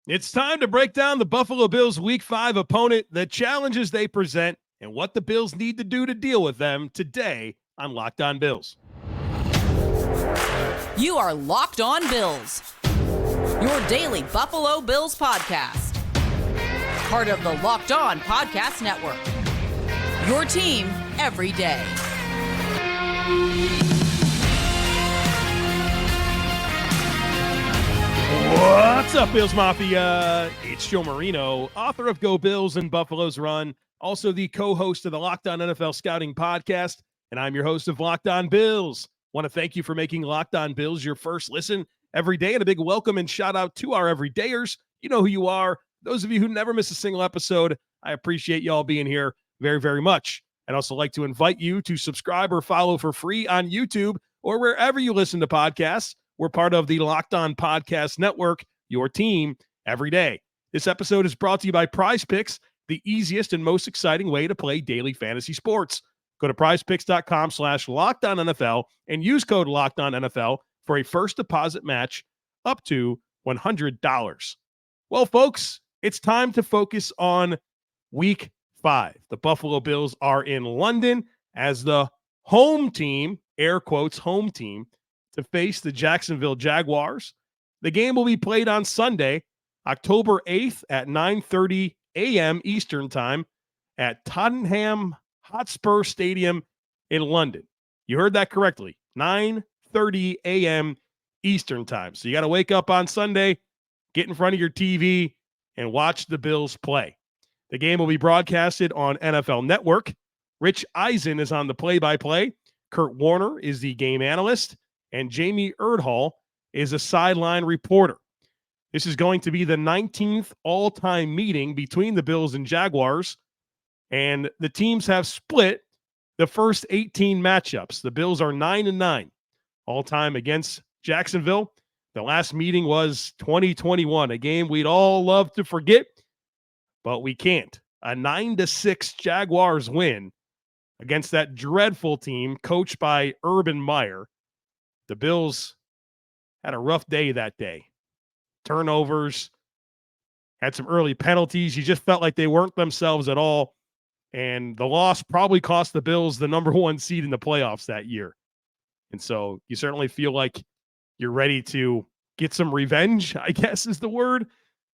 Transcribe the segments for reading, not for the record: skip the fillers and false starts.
It's time to break down the Buffalo Bills Week 5 opponent, the challenges they present, and what the Bills need to do to deal with them today on Locked On Bills. You are Locked On Bills, your daily Buffalo Bills podcast. Part of the Locked On Podcast Network, your team every day. What's up, Bills Mafia? It's Joe Marino, author of Go Bills and Buffalo's Run, also the co-host of the Locked On NFL Scouting Podcast, and I'm your host of Locked On Bills. Want to thank you for making Locked On Bills your first listen every day, and a big welcome and shout out to our everydayers. You know who you are. Those of you who never miss a single episode, I appreciate y'all being here very, very much. I'd also like to invite you to subscribe or follow for free on YouTube or wherever you listen to podcasts. We're part of the Locked On Podcast Network, your team every day. This episode is brought to you by PrizePicks, the easiest and most exciting way to play daily fantasy sports. Go to prizepicks.com/LockedOnNFL and use code LockedOnNFL for a first deposit match up to $100. Well, folks, it's time to focus on Week 5. The Buffalo Bills are in London as the home team, air quotes, home team, to face the Jacksonville Jaguars. The game will be played on Sunday, October 8th at 9:30 a.m. Eastern Time at Tottenham Hotspur Stadium in London. You heard that correctly, 9:30 a.m. Eastern Time. So you got to wake up on Sunday, get in front of your TV, and watch the Bills play. The game will be broadcasted on NFL Network. Rich Eisen is on the play-by-play. Kurt Warner is the game analyst. And Jamie Erdhall is a sideline reporter. This is going to be the 19th all-time meeting between the Bills and Jaguars, and the teams have split the first 18 matchups. The Bills are 9-9 all-time against Jacksonville. The last meeting was 2021, a game we'd all love to forget, but we can't. A 9-6 Jaguars win against that dreadful team coached by Urban Meyer. The Bills had a rough day that day. Turnovers, had some early penalties. You just felt like they weren't themselves at all. And the loss probably cost the Bills the number 1 seed in the playoffs that year. And so you certainly feel like you're ready to get some revenge, I guess is the word.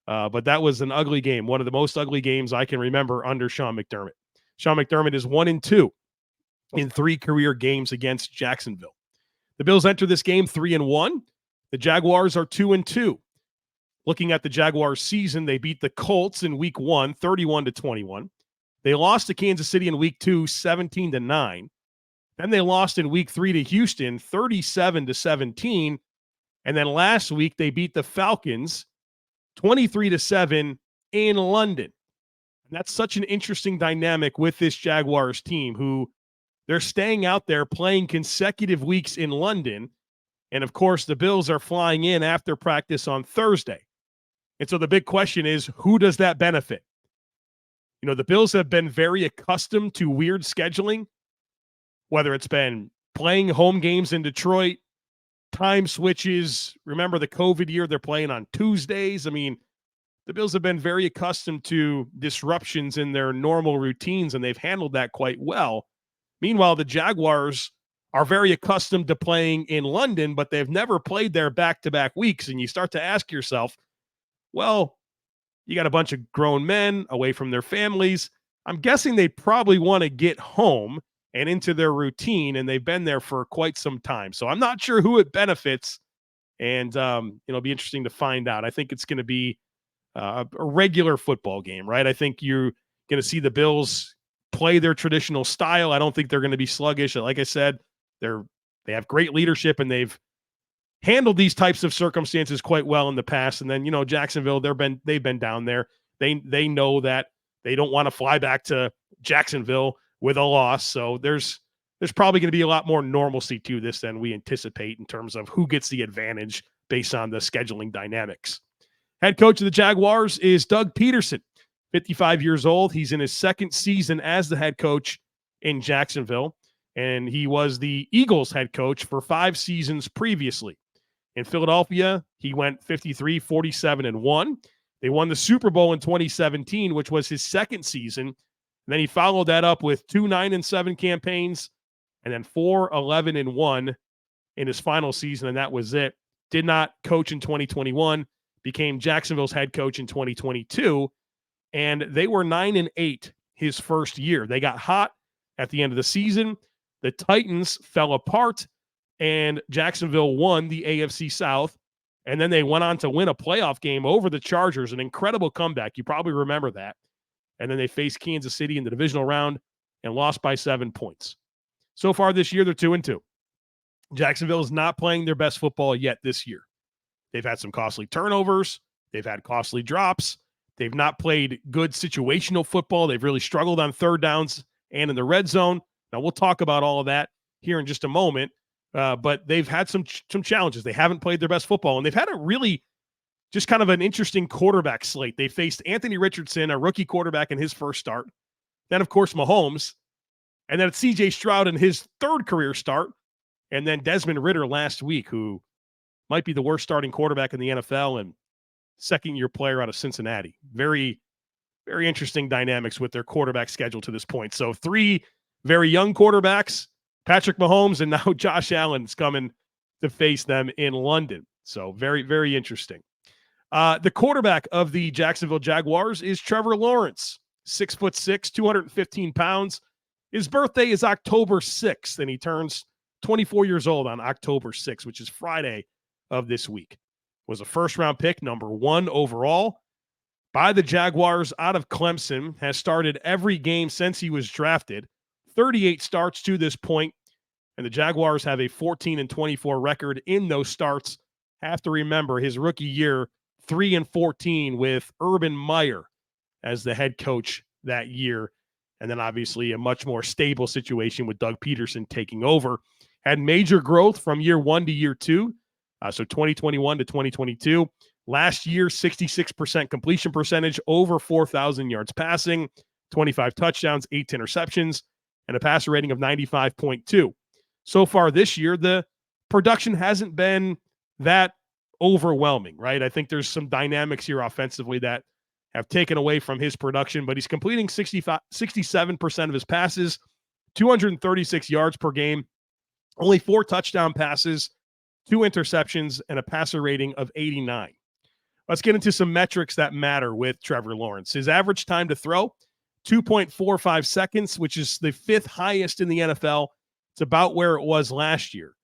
But that was an ugly game, one of the most ugly games I can remember under Sean McDermott. Sean McDermott is 1-2 in 3 career games against Jacksonville. The Bills enter this game 3-1. The Jaguars are 2-2. Looking at the Jaguars season, they beat the Colts in week 1, 31-21. They lost to Kansas City in week 2, 17-9. Then they lost in week 3 to Houston, 37-17. And then last week, they beat the Falcons 23-7 in London. And that's such an interesting dynamic with this Jaguars team, who they're staying out there playing consecutive weeks in London. And, of course, the Bills are flying in after practice on Thursday. And so the big question is, who does that benefit? You know, the Bills have been very accustomed to weird scheduling, whether it's been playing home games in Detroit, time switches. Remember the COVID year, they're playing on Tuesdays. I mean, the Bills have been very accustomed to disruptions in their normal routines, and they've handled that quite well. Meanwhile, the Jaguars are very accustomed to playing in London, but they've never played there back-to-back weeks. And you start to ask yourself, well, you got a bunch of grown men away from their families. I'm guessing they probably want to get home and into their routine, and they've been there for quite some time. So I'm not sure who it benefits, and it'll be interesting to find out. I think it's going to be a regular football game, right? I think you're going to see the Bills play their traditional style. I don't think they're going to be sluggish. Like I said, they have great leadership, and they've handled these types of circumstances quite well in the past. And then, you know, Jacksonville, they've been down there. They know that they don't want to fly back to Jacksonville with a loss. So there's probably going to be a lot more normalcy to this than we anticipate in terms of who gets the advantage based on the scheduling dynamics. Head coach of the Jaguars is Doug Pederson, 55 years old. He's in his second season as the head coach in Jacksonville, and he was the Eagles head coach for 5 seasons previously. In Philadelphia, he went 53-47-1. They won the Super Bowl in 2017, which was his second season. And then he followed that up with 2 9-7 campaigns and then 4 11-1 in his final season, and that was it. Did not coach in 2021, became Jacksonville's head coach in 2022, and they were 9-8 his first year. They got hot at the end of the season. The Titans fell apart, and Jacksonville won the AFC South, and then they went on to win a playoff game over the Chargers, an incredible comeback. You probably remember that. And then they faced Kansas City in the divisional round and lost by 7 points. So far this year, they're 2-2. Jacksonville is not playing their best football yet this year. They've had some costly turnovers. They've had costly drops. They've not played good situational football. They've really struggled on third downs and in the red zone. Now, we'll talk about all of that here in just a moment, but they've had some challenges. They haven't played their best football, and they've had a really just kind of an interesting quarterback slate. They faced Anthony Richardson, a rookie quarterback in his first start. Then, of course, Mahomes. And then it's C.J. Stroud in his third career start. And then Desmond Ridder last week, who might be the worst starting quarterback in the NFL and second-year player out of Cincinnati. Very, very interesting dynamics with their quarterback schedule to this point. So 3 very young quarterbacks, Patrick Mahomes, and now Josh Allen's coming to face them in London. So very, very interesting. The quarterback of the Jacksonville Jaguars is Trevor Lawrence, 6'6", 215 pounds. His birthday is October 6th, and he turns 24 years old on October 6th, which is Friday of this week. Was a first-round pick, number 1 overall, by the Jaguars out of Clemson, has started every game since he was drafted, 38 starts to this point, and the Jaguars have a 14-24 record in those starts. Have to remember his rookie year, 3-14 with Urban Meyer as the head coach that year. And then obviously a much more stable situation with Doug Pederson taking over. Had major growth from year 1 to year 2. So 2021 to 2022. Last year, 66% completion percentage, over 4,000 yards passing, 25 touchdowns, 8 interceptions, and a passer rating of 95.2. So far this year, the production hasn't been that overwhelming, right? I think there's some dynamics here offensively that have taken away from his production, but he's completing 67% of his passes, 236 yards per game, only 4 touchdown passes, 2 interceptions, and a passer rating of 89. Let's get into some metrics that matter with Trevor Lawrence. His average time to throw, 2.45 seconds, which is the 5th highest in the NFL. It's about where it was last year.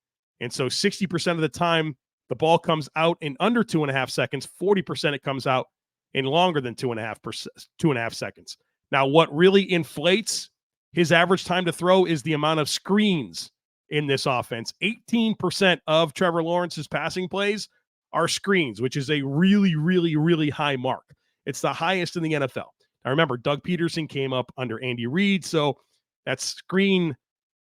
And so 60% of the time, the ball comes out in under 2.5 seconds. 40% it comes out in longer than 2.5 seconds. Now, what really inflates his average time to throw is the amount of screens in this offense. 18% of Trevor Lawrence's passing plays are screens, which is a really, really, really high mark. It's the highest in the NFL. Now, remember, Doug Pederson came up under Andy Reid, so that screen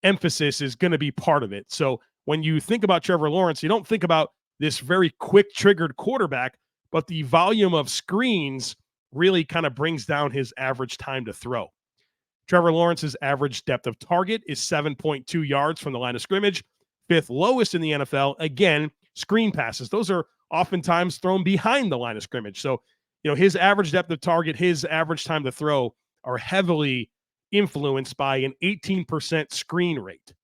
emphasis is going to be part of it. So when you think about Trevor Lawrence, you don't think about this very quick triggered quarterback, but the volume of screens really kind of brings down his average time to throw. Trevor Lawrence's average depth of target is 7.2 yards from the line of scrimmage, 5th lowest in the NFL. Again, screen passes. Those are oftentimes thrown behind the line of scrimmage. So, his average depth of target, his average time to throw are heavily influenced by an 18% screen rate.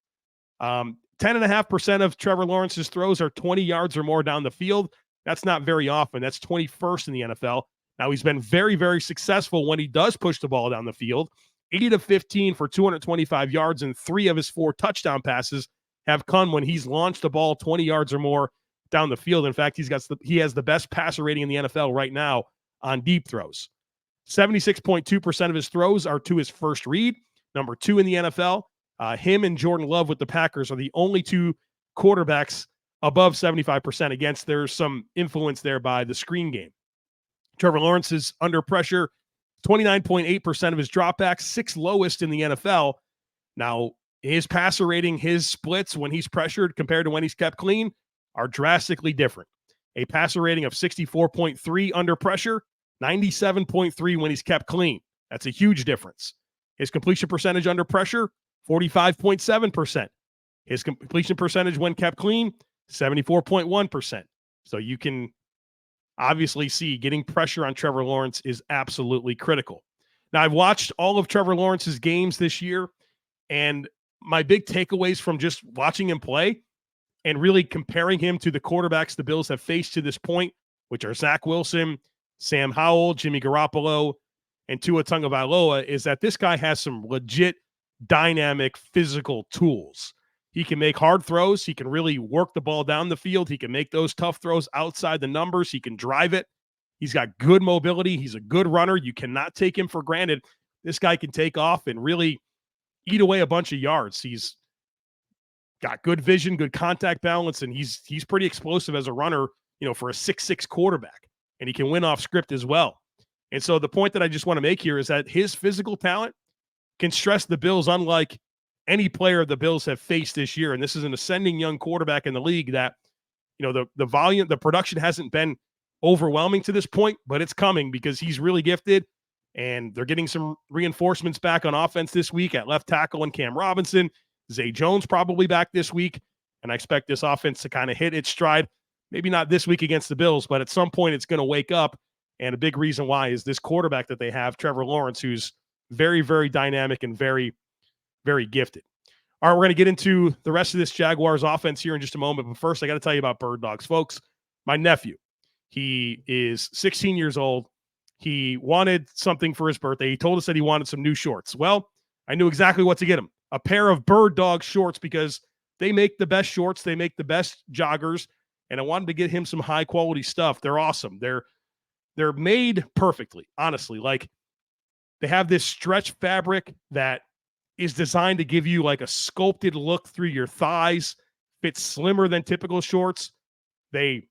10.5% of Trevor Lawrence's throws are 20 yards or more down the field. That's not very often. That's 21st in the NFL. Now, he's been very, very successful when he does push the ball down the field. 80-15 for 225 yards, and 3 of his 4 touchdown passes have come when he's launched the ball 20 yards or more down the field. In fact, he has the best passer rating in the NFL right now on deep throws. 76.2% of his throws are to his first read, number 2 in the NFL. Him and Jordan Love with the Packers are the only 2 quarterbacks above 75% against. There's some influence there by the screen game. Trevor Lawrence is under pressure, 29.8% of his dropbacks, 6th lowest in the NFL. Now, his passer rating, his splits when he's pressured compared to when he's kept clean are drastically different. A passer rating of 64.3 under pressure, 97.3 when he's kept clean. That's a huge difference. His completion percentage under pressure, 45.7%. His completion percentage when kept clean, 74.1%. So you can obviously see getting pressure on Trevor Lawrence is absolutely critical. Now, I've watched all of Trevor Lawrence's games this year, and my big takeaways from just watching him play and really comparing him to the quarterbacks the Bills have faced to this point, which are Zach Wilson, Sam Howell, Jimmy Garoppolo, and Tua Tagovailoa, is that this guy has some legit dynamic physical tools. He can make hard throws. He can really work the ball down the field. He can make those tough throws outside the numbers. He can drive it. He's got good mobility. He's a good runner. You cannot take him for granted. This guy can take off and really eat away a bunch of yards. He's got good vision, good contact balance, and he's pretty explosive as a runner, for a 6'6" quarterback. And he can win off script as well. And so the point that I just want to make here is that his physical talent can stress the Bills unlike any player the Bills have faced this year. And this is an ascending young quarterback in the league that, the volume, the production hasn't been overwhelming to this point, but it's coming because he's really gifted. And they're getting some reinforcements back on offense this week at left tackle and Cam Robinson. Zay Jones probably back this week. And I expect this offense to kind of hit its stride. Maybe not this week against the Bills, but at some point it's going to wake up. And a big reason why is this quarterback that they have, Trevor Lawrence, who's very, very dynamic and very, very gifted. All right, we're going to get into the rest of this Jaguars offense here in just a moment. But first, I got to tell you about Bird Dogs. Folks, my nephew, he is 16 years old. He wanted something for his birthday. He told us that he wanted some new shorts. Well, I knew exactly what to get him. A pair of Bird Dog shorts because they make the best shorts. They make the best joggers. And I wanted to get him some high-quality stuff. They're awesome. They're made perfectly, honestly. Like, they have this stretch fabric that is designed to give you like a sculpted look through your thighs. Fits slimmer than typical shorts. They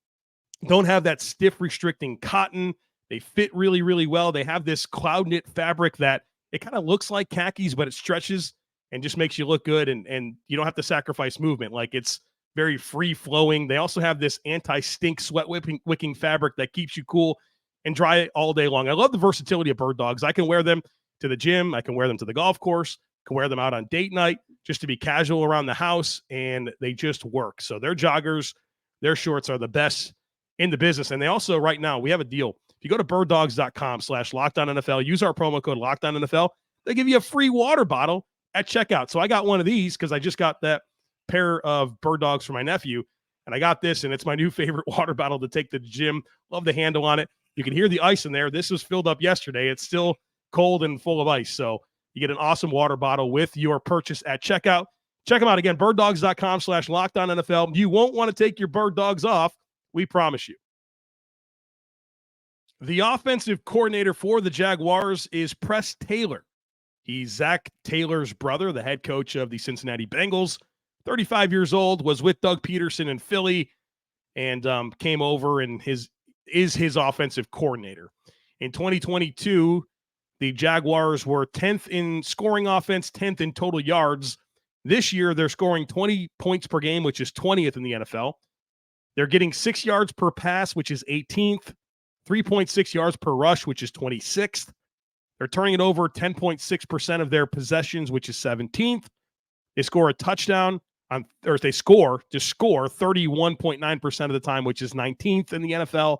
don't have that stiff restricting cotton. They fit really, really well. They have this cloud knit fabric that it kind of looks like khakis, but it stretches and just makes you look good. And you don't have to sacrifice movement. Like, it's very free flowing. They also have this anti-stink sweat wicking fabric that keeps you cool and dry all day long. I love the versatility of Bird Dogs. I can wear them to the gym. I can wear them to the golf course. Can wear them out on date night just to be casual around the house, and they just work. So their joggers, their shorts are the best in the business. And they also, right now, we have a deal. If you go to birddogs.com/LockedOnNFL, use our promo code LockedOnNFL, they give you a free water bottle at checkout. So I got one of these because I just got that pair of Bird Dogs for my nephew, and I got this, and it's my new favorite water bottle to take to the gym. Love the handle on it. You can hear the ice in there. This was filled up yesterday. It's still cold and full of ice. So you get an awesome water bottle with your purchase at checkout. Check them out again, birddogs.com/LockedOnNFL. You won't want to take your Bird Dogs off. We promise you. The offensive coordinator for the Jaguars is Press Taylor. He's Zach Taylor's brother, the head coach of the Cincinnati Bengals. 35 years old, was with Doug Pederson in Philly, and came over and is his offensive coordinator. In 2022, the Jaguars were 10th in scoring offense, 10th in total yards. This year, they're scoring 20 points per game, which is 20th in the NFL. They're getting 6 yards per pass, which is 18th, 3.6 yards per rush, which is 26th. They're turning it over 10.6% of their possessions, which is 17th. They score a touchdown they score 31.9% of the time, which is 19th in the NFL.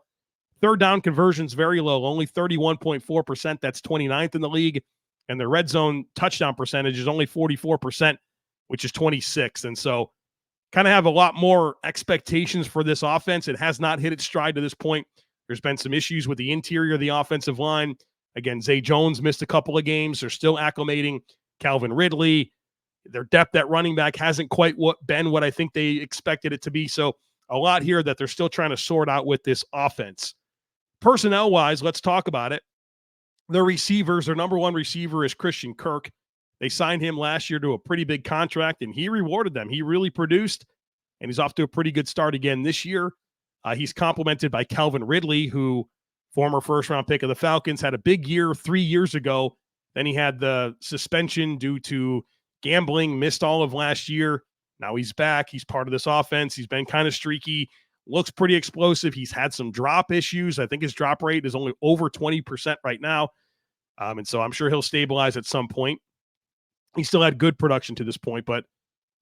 Third down conversions very low, only 31.4%. That's 29th in the league. And their red zone touchdown percentage is only 44%, which is 26th. And so kind of have a lot more expectations for this offense. It has not hit its stride to this point. There's been some issues with the interior of the offensive line. Again, Zay Jones missed a couple of games. They're still acclimating. Calvin Ridley. Their depth at running back hasn't quite been what I think they expected it to be. So a lot here that they're still trying to sort out with this offense. Personnel-wise, let's talk about it. Their receivers, their number one receiver is Christian Kirk. They signed him last year to a pretty big contract, and he rewarded them. He really produced, and he's off to a pretty good start again this year. He's complemented by Calvin Ridley, who, former first-round pick of the Falcons, had a big year 3 years ago. Then he had the suspension due to gambling, missed all of last year. Now he's back. He's part of this offense. He's been kind of streaky, looks pretty explosive. He's had some drop issues. I think his drop rate is only over 20% right now. And so I'm sure he'll stabilize at some point. He still had good production to this point, but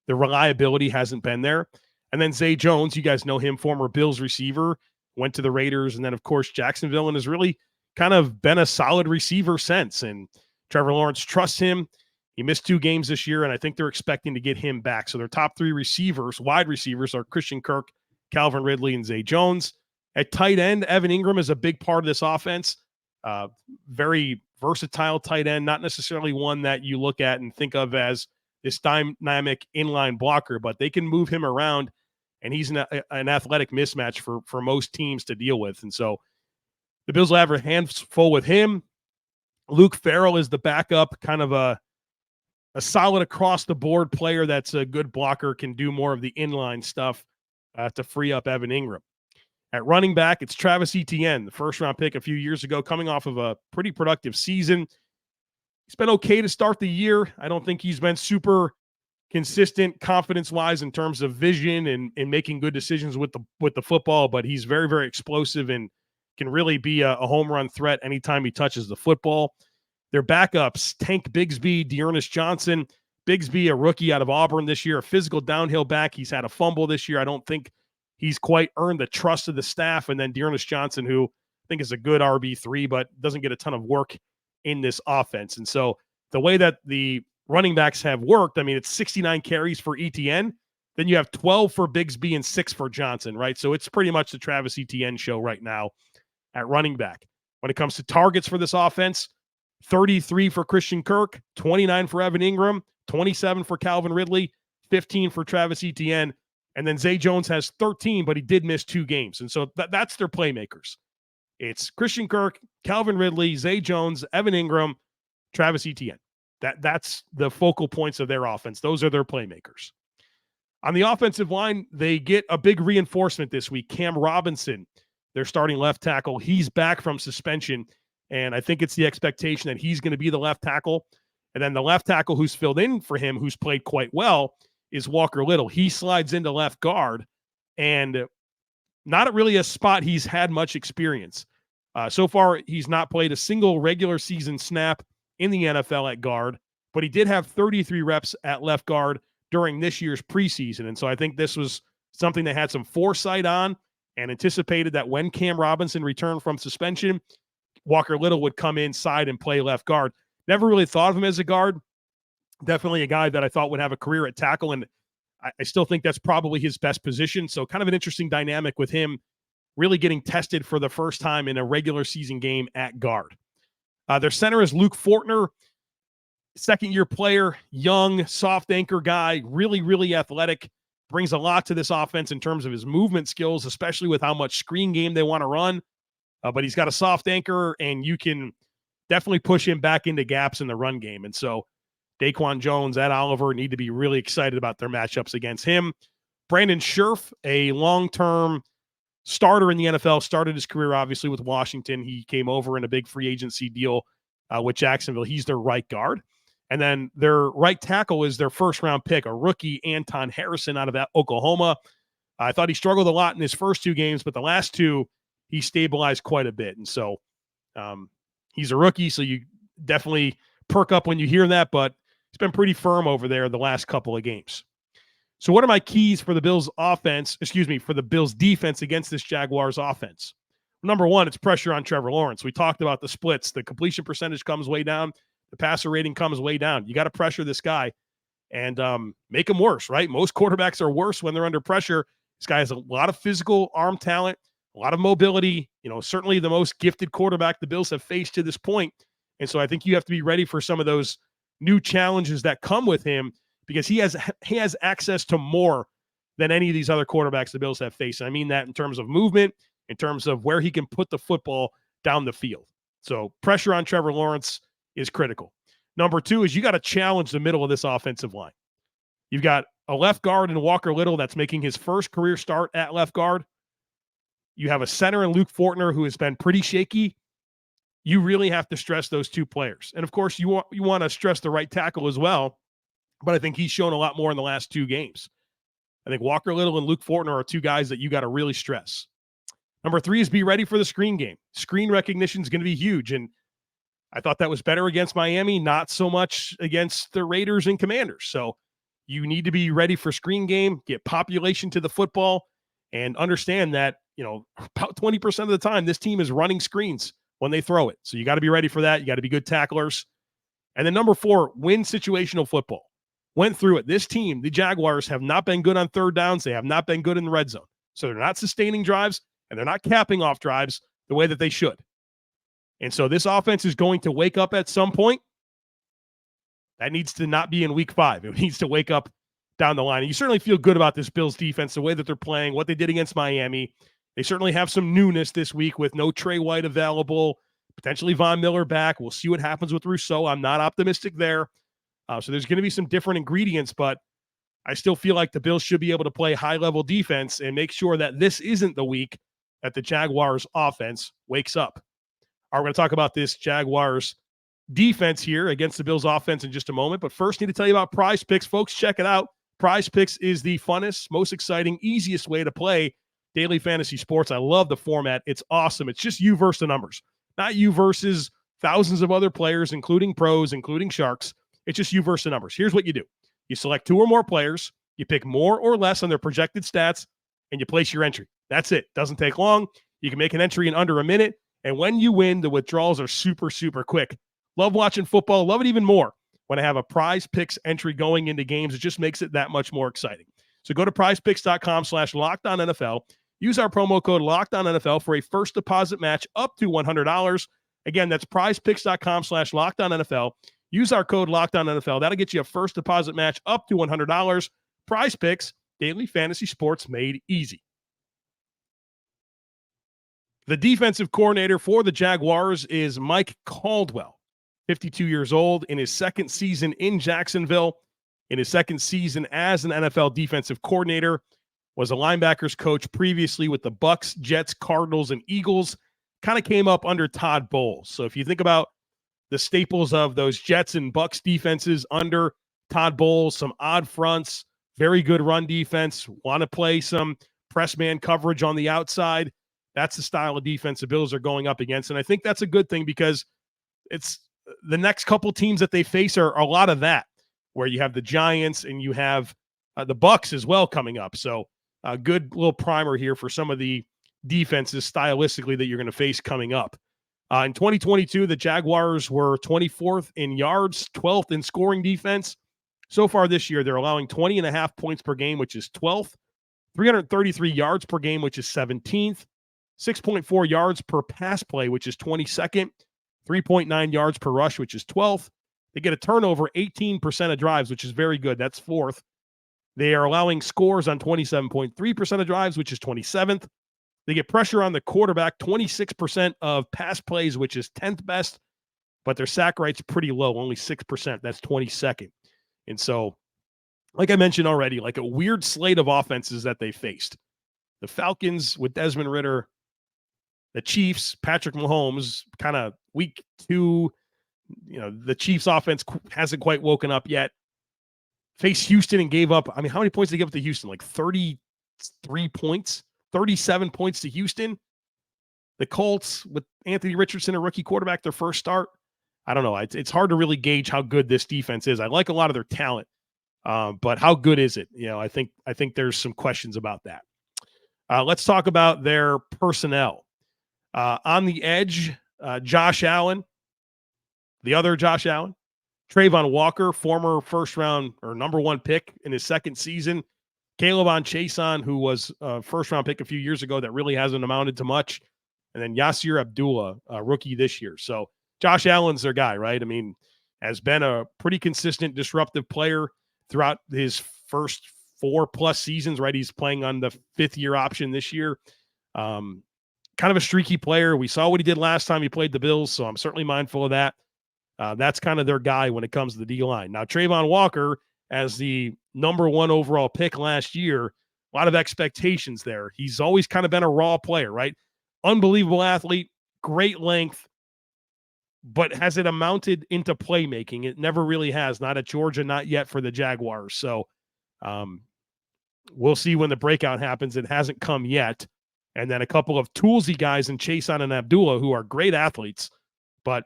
the reliability hasn't been there. And then Zay Jones, you guys know him, former Bills receiver, went to the Raiders, and then, of course, Jacksonville, and has really kind of been a solid receiver since. And Trevor Lawrence trusts him. He missed 2 games this year, and I think they're expecting to get him back. So their top 3 receivers, wide receivers, are Christian Kirk, Calvin Ridley, and Zay Jones. At tight end, Evan Engram is a big part of this offense. Very versatile tight end, not necessarily one that you look at and think of as this dynamic inline blocker, but they can move him around, and he's an athletic mismatch for most teams to deal with. And so the Bills will have their hands full with him. Luke Farrell is the backup, kind of a solid across-the-board player that's a good blocker, can do more of the inline stuff to free up Evan Engram. At running back, it's Travies Etienne, the first-round pick a few years ago, coming off of a pretty productive season. He's been okay to start the year. I don't think he's been super consistent confidence-wise in terms of vision and making good decisions with the football, but he's very, very explosive and can really be a home run threat anytime he touches the football. Their backups, Tank Bigsby, Dearness Johnson. Bigsby, a rookie out of Auburn this year, a physical downhill back. He's had a fumble this year. I don't think he's quite earned the trust of the staff. And then Dearness Johnson, who I think is a good RB3, but doesn't get a ton of work in this offense. And so the way that the running backs have worked, I mean, it's 69 carries for Etienne. Then you have 12 for Bigsby and 6 for Johnson, right? So it's pretty much the Travies Etienne show right now at running back. When it comes to targets for this offense, 33 for Christian Kirk, 29 for Evan Engram, 27 for Calvin Ridley, 15 for Travies Etienne, and then Zay Jones has 13, but he did miss 2 games. And so that's their playmakers. It's Christian Kirk, Calvin Ridley, Zay Jones, Evan Engram, Travies Etienne. That's the focal points of their offense. Those are their playmakers. On the offensive line, they get a big reinforcement this week. Cam Robinson, their starting left tackle, he's back from suspension, and I think it's the expectation that he's going to be the left tackle. And then the left tackle who's filled in for him, who's played quite well, is Walker Little. He slides into left guard, and not really a spot he's had much experience. So far, he's not played a single regular season snap in the NFL at guard, but he did have 33 reps at left guard during this year's preseason. And so I think this was something they had some foresight on and anticipated that when Cam Robinson returned from suspension, Walker Little would come inside and play left guard. Never really thought of him as a guard. Definitely a guy that I thought would have a career at tackle, and I still think that's probably his best position. So kind of an interesting dynamic with him really getting tested for the first time in a regular season game at guard. Their center is Luke Fortner, second-year player, young, soft anchor guy, really, really athletic, brings a lot to this offense in terms of his movement skills, especially with how much screen game they want to run. But he's got a soft anchor, and you can definitely push him back into gaps in the run game. And so Daquan Jones, Ed Oliver need to be really excited about their matchups against him. Brandon Scherf, a long-term starter in the NFL, started his career obviously with Washington. He came over in a big free agency deal with Jacksonville. He's their right guard. And then their right tackle is their first-round pick, a rookie, Anton Harrison out of Oklahoma. I thought he struggled a lot in his first 2 games, but the last 2, he stabilized quite a bit. And so he's a rookie, so you definitely perk up when you hear that, but he's been pretty firm over there the last couple of games. So what are my keys for the Bills for the Bills defense against this Jaguars offense? Number 1, it's pressure on Trevor Lawrence. We talked about the splits. The completion percentage comes way down. The passer rating comes way down. You got to pressure this guy and make him worse, right? Most quarterbacks are worse when they're under pressure. This guy has a lot of physical arm talent, a lot of mobility, certainly the most gifted quarterback the Bills have faced to this point. And so I think you have to be ready for some of those new challenges that come with him, because he has access to more than any of these other quarterbacks the Bills have faced. And I mean that in terms of movement, in terms of where he can put the football down the field. So pressure on Trevor Lawrence is critical. Number 2 is you got to challenge the middle of this offensive line. You've got a left guard in Walker Little that's making his first career start at left guard. You have a center in Luke Fortner who has been pretty shaky. You really have to stress those 2 players. And of course, you want to stress the right tackle as well, but I think he's shown a lot more in the last 2 games. I think Walker Little and Luke Fortner are 2 guys that you got to really stress. Number 3 is be ready for the screen game. Screen recognition is going to be huge, and I thought that was better against Miami, not so much against the Raiders and Commanders. So you need to be ready for screen game, get population to the football, and understand that, about 20% of the time, this team is running screens when they throw it. So you got to be ready for that. You got to be good tacklers. And then number 4, win situational football. Went through it. This team, the Jaguars, have not been good on third downs. They have not been good in the red zone. So they're not sustaining drives, and they're not capping off drives the way that they should. And so this offense is going to wake up at some point. That needs to not be in week 5. It needs to wake up down the line. And you certainly feel good about this Bills defense, the way that they're playing, what they did against Miami. They certainly have some newness this week with no Trey White available, potentially Von Miller back. We'll see what happens with Rousseau. I'm not optimistic there. So there's going to be some different ingredients, but I still feel like the Bills should be able to play high-level defense and make sure that this isn't the week that the Jaguars offense wakes up. All right, we're going to talk about this Jaguars defense here against the Bills offense in just a moment, but first need to tell you about PrizePicks. Folks, check it out. PrizePicks is the funnest, most exciting, easiest way to play daily fantasy sports. I love the format. It's awesome. It's just you versus the numbers, not you versus thousands of other players, including pros, including sharks. It's just you versus the numbers. Here's what you do. You select 2 or more players, you pick more or less on their projected stats, and you place your entry. That's it. Doesn't take long. You can make an entry in under a minute, and when you win, the withdrawals are super, super quick. Love watching football. Love it even more when I have a PrizePicks entry going into games. It just makes it that much more exciting. So go to prizepicks.com/LockedOnNFL. Use our promo code LockedOnNFL for a first deposit match up to $100. Again, that's prizepicks.com/LockedOnNFL. Use our code LockedOnNFL. That'll get you a first deposit match up to $100. PrizePicks, daily fantasy sports made easy. The defensive coordinator for the Jaguars is Mike Caldwell, 52 years old, in his second season in Jacksonville, in his second season as an NFL defensive coordinator, was a linebackers coach previously with the Bucs, Jets, Cardinals, and Eagles. Kind of came up under Todd Bowles. So if you think about the staples of those Jets and Bucs defenses under Todd Bowles, some odd fronts, very good run defense, want to play some press man coverage on the outside. That's the style of defense the Bills are going up against. And I think that's a good thing because it's the next couple teams that they face are a lot of that, where you have the Giants and you have the Bucs as well coming up. So a good little primer here for some of the defenses stylistically that you're going to face coming up. In 2022, the Jaguars were 24th in yards, 12th in scoring defense. So far this year, they're allowing 20.5 points per game, which is 12th, 333 yards per game, which is 17th, 6.4 yards per pass play, which is 22nd, 3.9 yards per rush, which is 12th. They get a turnover 18% of drives, which is very good. That's 4th. They are allowing scores on 27.3% of drives, which is 27th. They get pressure on the quarterback, 26% of pass plays, which is 10th best, but their sack rate's pretty low, only 6%. That's 22nd. And so, like I mentioned already, like a weird slate of offenses that they faced. The Falcons with Desmond Ridder, the Chiefs, Patrick Mahomes, kind of week 2, the Chiefs offense hasn't quite woken up yet. Faced Houston and gave up, how many points did they give up to Houston? Like 33 points? 37 points to Houston. The Colts with Anthony Richardson, a rookie quarterback, their first start. I don't know. It's hard to really gauge how good this defense is. I like a lot of their talent, but how good is it? I think there's some questions about that. Let's talk about their personnel. On the edge, Josh Allen, the other Josh Allen, Trayvon Walker, former first-round or number 1 pick in his second season. Caleb Chason, who was a first-round pick a few years ago that really hasn't amounted to much. And then Yasir Abdullah, a rookie this year. So Josh Allen's their guy, right? Has been a pretty consistent, disruptive player throughout his first 4+ seasons, right? He's playing on the 5th-year option this year. Kind of a streaky player. We saw what he did last time he played the Bills, so I'm certainly mindful of that. That's kind of their guy when it comes to the D-line. Now, Trayvon Walker, as the number 1 overall pick last year, a lot of expectations there. He's always kind of been a raw player, right? Unbelievable athlete, great length, but has it amounted into playmaking? It never really has. Not at Georgia, not yet for the Jaguars. So we'll see when the breakout happens. It hasn't come yet. And then a couple of toolsy guys in Chason and Abdullah who are great athletes, but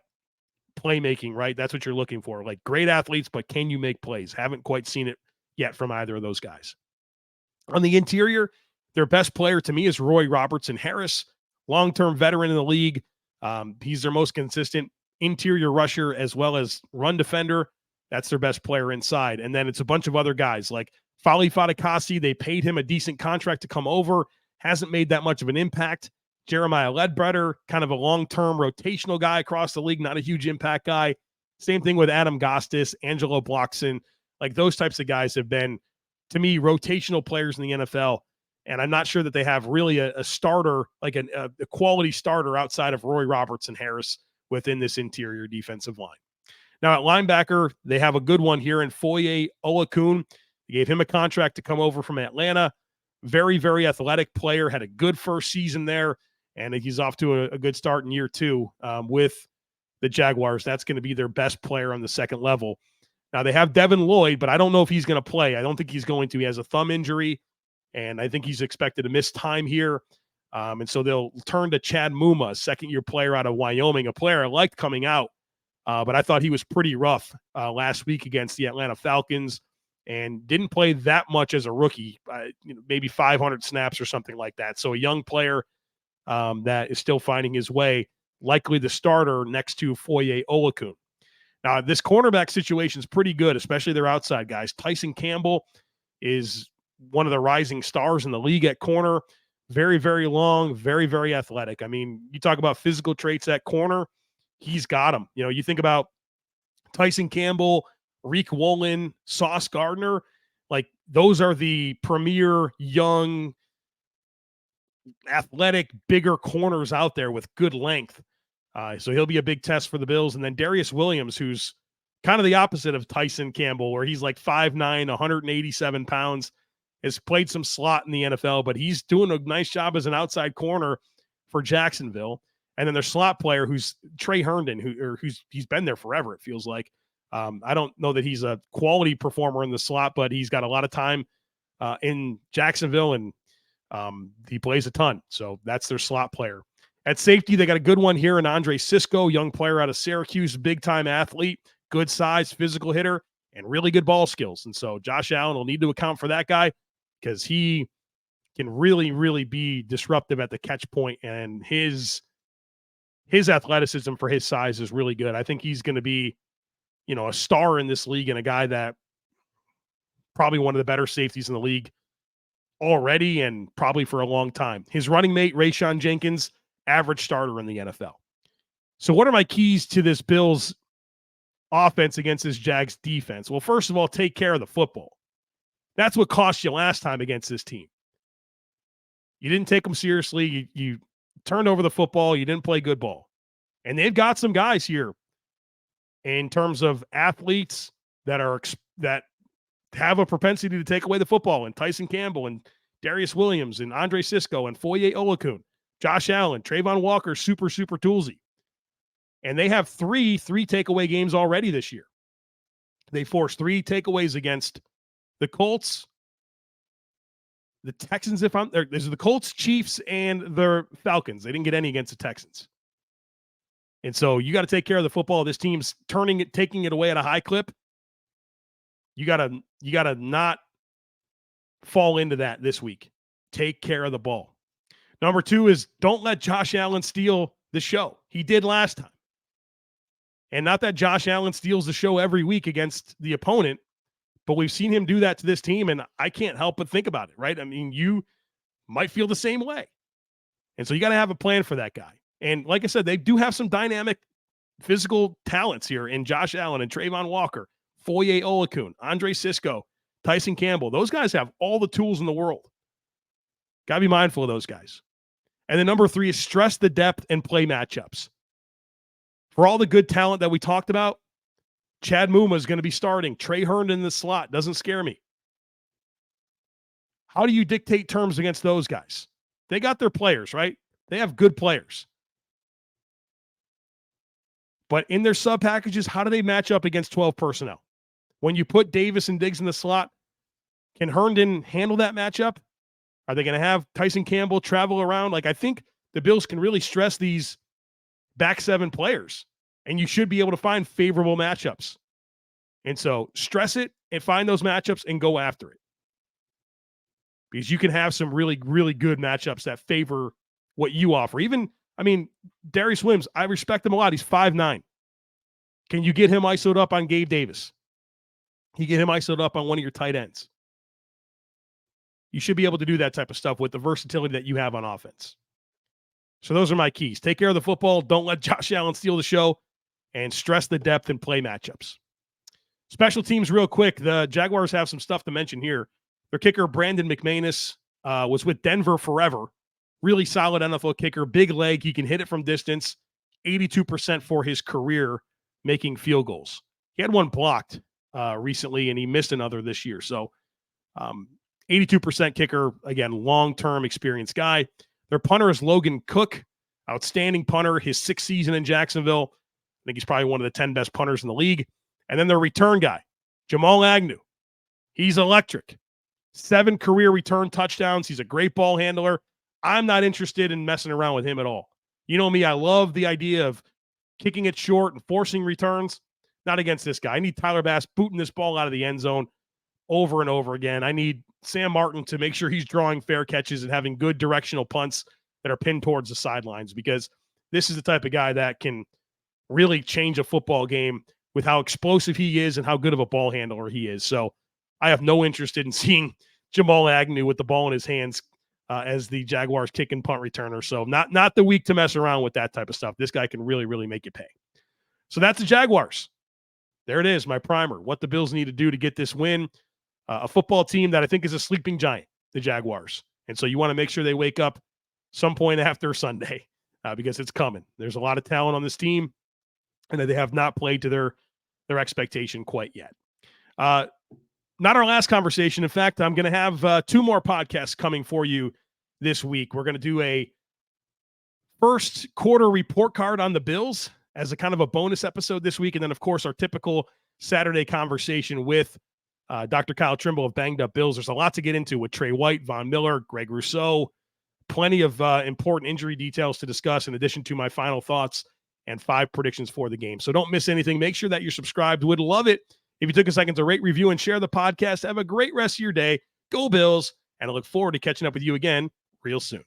playmaking, right? That's what you're looking for. Like great athletes, but can you make plays? Haven't quite seen it yet from either of those guys. On the interior, Their best player to me is Roy Robertson-Harris, long-term veteran in the league. He's their most consistent interior rusher as well as run defender. That's their best player inside. And then it's a bunch of other guys like Fali Fatukasi. They paid him a decent contract to come over. Hasn't made that much of an impact. Jeremiah Ledbetter, kind of a long-term rotational guy across the league, not a huge impact guy. Same thing with Adam Gostis, Angelo Blockson. Like those types of guys have been, to me, rotational players in the NFL. And I'm not sure that they have really a starter, like a quality starter outside of Roy Robertson-Harris within this interior defensive line. Now at linebacker, they have a good one here in Foye Oluokun. They gave him a contract to come over from Atlanta. Very, very athletic player, had a good first season there, and he's off to a good start in year 2 with the Jaguars. That's going to be their best player on the second level. Now they have Devin Lloyd, but I don't know if he's going to play. I don't think he's going to. He has a thumb injury, and I think he's expected to miss time here. And so they'll turn to Chad Muma, a second-year player out of Wyoming, a player I liked coming out, but I thought he was pretty rough last week against the Atlanta Falcons and didn't play that much as a rookie, maybe 500 snaps or something like that. So a young player that is still finding his way, likely the starter next to Foye Oluokun. Now, this cornerback situation is pretty good, especially their outside guys. Tyson Campbell is one of the rising stars in the league at corner. Very, very long, very, very athletic. I mean, you talk about physical traits at corner, he's got them. You know, you think about Tyson Campbell, Reek Woolen, Sauce Gardner, like those are the premier young, athletic, bigger corners out there with good length. So he'll be a big test for the Bills. And then Darius Williams, who's kind of the opposite of Tyson Campbell, where he's like 5'9", 187 pounds, has played some slot in the NFL, but he's doing a nice job as an outside corner for Jacksonville. And then their slot player, who's Trey Herndon, he's been there forever, it feels like. I don't know that he's a quality performer in the slot, but he's got a lot of time in Jacksonville, and he plays a ton. So that's their slot player. At safety, they got a good one here in Andre Cisco, young player out of Syracuse, big-time athlete, good size, physical hitter, and really good ball skills. And so Josh Allen will need to account for that guy because he can really, really be disruptive at the catch point, and his athleticism for his size is really good. I think he's going to be, you know, a star in this league and a guy that probably one of the better safeties in the league already and probably for a long time. His running mate, Rayshon Jenkins, average starter in the NFL. So what are my keys to this Bills offense against this Jags defense? Well, first of all, take care of the football. That's what cost you last time against this team. You didn't take them seriously. You turned over the football. You didn't play good ball. And they've got some guys here in terms of athletes that have a propensity to take away the football, and Tyson Campbell and Darius Williams and Andre Cisco and Foye Oluokun, Josh Allen, Trayvon Walker, super toolsy. And they have three takeaway games already this year. They forced 3 takeaways against the Colts, the Texans, there's the Colts, Chiefs, and the Falcons. They didn't get any against the Texans. And so you got to take care of the football. This team's taking it away at a high clip. You gotta not fall into that this week. Take care of the ball. Number 2 is don't let Josh Allen steal the show. He did last time. And not that Josh Allen steals the show every week against the opponent, but we've seen him do that to this team, and I can't help but think about it, right? I mean, you might feel the same way. And so you got to have a plan for that guy. And like I said, they do have some dynamic physical talents here in Josh Allen and Trayvon Walker, Foye Oluokun, Andre Cisco, Tyson Campbell. Those guys have all the tools in the world. Got to be mindful of those guys. And then number 3 is stress the depth and play matchups. For all the good talent that we talked about, Chad Muma is going to be starting. Trey Herndon in the slot doesn't scare me. How do you dictate terms against those guys? They got their players, right? They have good players. But in their sub packages, how do they match up against 12 personnel? When you put Davis and Diggs in the slot, can Herndon handle that matchup? Are they going to have Tyson Campbell travel around? Like, I think the Bills can really stress these back 7 players, and you should be able to find favorable matchups. And so stress it and find those matchups and go after it. because you can have some really, really good matchups that favor what you offer. Even, I mean, Darius Williams, I respect him a lot. He's 5'9". Can you get him ISO'd up on Gabe Davis? You get him ISO'd up on one of your tight ends. You should be able to do that type of stuff with the versatility that you have on offense. So those are my keys. Take care of the football. Don't let Josh Allen steal the show, and stress the depth and play matchups. Special teams real quick. The Jaguars have some stuff to mention here. Their kicker, Brandon McManus, was with Denver forever. Really solid NFL kicker. Big leg. He can hit it from distance. 82% for his career making field goals. He had one blocked recently, and he missed another this year. So 82% kicker. Again, long-term experienced guy. Their punter is Logan Cook. Outstanding punter. His 6th season in Jacksonville. I think he's probably one of the 10 best punters in the league. And then their return guy, Jamal Agnew. He's electric. 7 career return touchdowns. He's a great ball handler. I'm not interested in messing around with him at all. You know me, I love the idea of kicking it short and forcing returns. Not against this guy. I need Tyler Bass booting this ball out of the end zone over and over again. I need Sam Martin to make sure he's drawing fair catches and having good directional punts that are pinned towards the sidelines, because this is the type of guy that can really change a football game with how explosive he is and how good of a ball handler he is. So I have no interest in seeing Jamal Agnew with the ball in his hands as the Jaguars kick and punt returner. So not the week to mess around with that type of stuff. This guy can really, really make you pay. So that's the Jaguars. There it is, my primer. What the Bills need to do to get this win. A football team that I think is a sleeping giant, the Jaguars. And so you want to make sure they wake up some point after Sunday because it's coming. There's a lot of talent on this team, and they have not played to their expectation quite yet. Not our last conversation. In fact, I'm going to have 2 more podcasts coming for you this week. We're going to do a first quarter report card on the Bills as a kind of a bonus episode this week. And then, of course, our typical Saturday conversation with Dr. Kyle Trimble of Banged Up Bills. There's a lot to get into with Trey White, Von Miller, Greg Rousseau, plenty of important injury details to discuss in addition to my final thoughts and 5 predictions for the game. So don't miss anything. Make sure that you're subscribed. Would love it if you took a second to rate, review, and share the podcast. Have a great rest of your day. Go Bills, and I look forward to catching up with you again real soon.